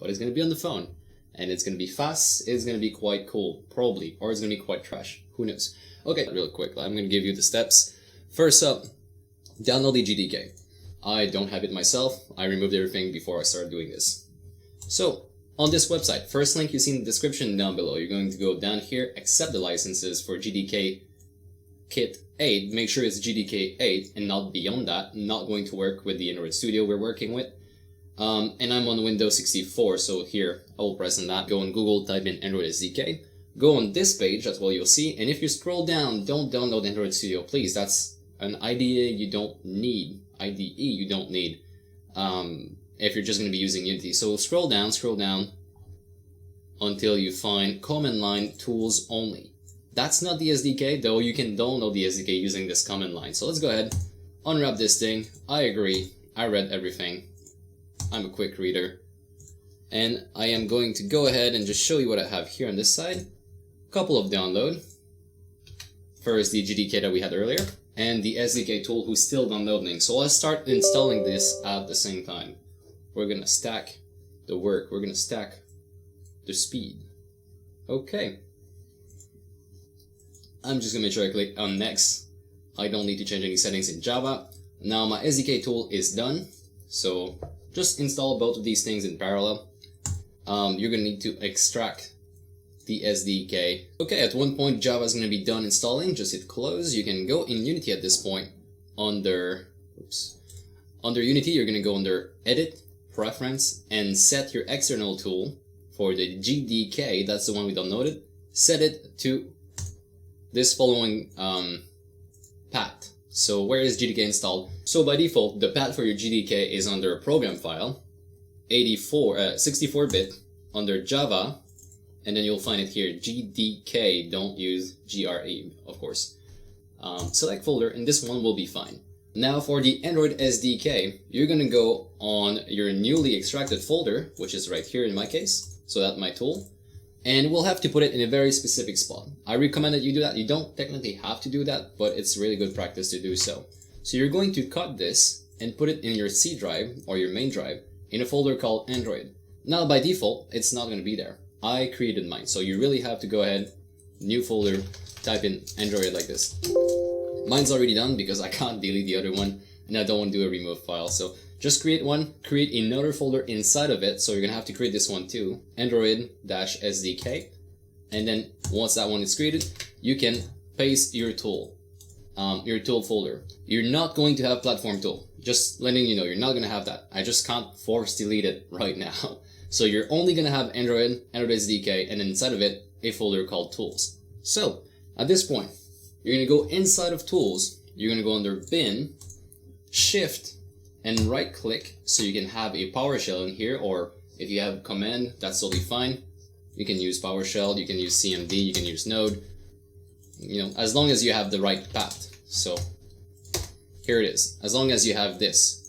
but it's going to be on the phone. And it's going to be fast, it's going to be quite cool, probably, or it's going to be quite trash, who knows. Okay, real quick, I'm going to give you the steps. First up, download the GDK. I don't have it myself, I removed everything before I started doing this. So, on this website, first link you see in the description down below, you're going to go down here, accept the licenses for GDK Kit 8, make sure it's GDK 8 and not beyond that, not going to work with the Android Studio we're working with. And I'm on Windows 64, so here I will press on that, go on Google, type in Android SDK, go on this page, that's what you'll see, and if you scroll down, don't download Android Studio, please, that's an IDE you don't need, if you're just going to be using Unity. So scroll down until you find command line tools only. That's not the SDK, though you can download the SDK using this command line. So let's go ahead, unwrap this thing. I agree, I read everything. I'm a quick reader. And I am going to go ahead and just show you what I have here on this side. Couple of download. First the GDK that we had earlier, and the SDK tool who's still downloading. So let's start installing this at the same time. We're gonna stack the work, we're gonna stack the speed. Okay. I'm just gonna make sure I click on next. I don't need to change any settings in Java. Now my SDK tool is done, so just install both of these things in parallel. You're gonna need to extract the SDK. Okay, at one point Java is gonna be done installing, just hit close. You can go in Unity at this point. Under Unity, you're gonna go under Edit, Preference, and set your external tool for the GDK, that's the one we downloaded. Set it to this following path. So where is GDK installed? So by default, the path for your GDK is under a program file, 64-bit, under Java, and then you'll find it here, GDK, don't use GRE, of course. Select folder, and this one will be fine. Now for the Android SDK, you're gonna go on your newly extracted folder, which is right here in my case, so that's my tool. And we'll have to put it in a very specific spot. I recommend that you do that. You don't technically have to do that, but it's really good practice to do so. So you're going to cut this and put it in your C drive or your main drive in a folder called Android. Now by default, it's not going to be there. I created mine, so you really have to go ahead, new folder, type in Android like this. Mine's already done because I can't delete the other one and I don't want to do a remove file. So just create one, create another folder inside of it, so you're gonna have to create this one too, Android-SDK, and then once that one is created, you can paste your tool folder. You're not going to have platform tool, just letting you know, you're not gonna have that. I just can't force delete it right now. So you're only gonna have Android SDK, and then inside of it, a folder called tools. So at this point, you're gonna go inside of tools, you're gonna go under bin, shift, and right click, so you can have a PowerShell in here, or if you have command, that's totally fine. You can use PowerShell, you can use CMD, you can use Node, you know, as long as you have the right path. So here it is, as long as you have this.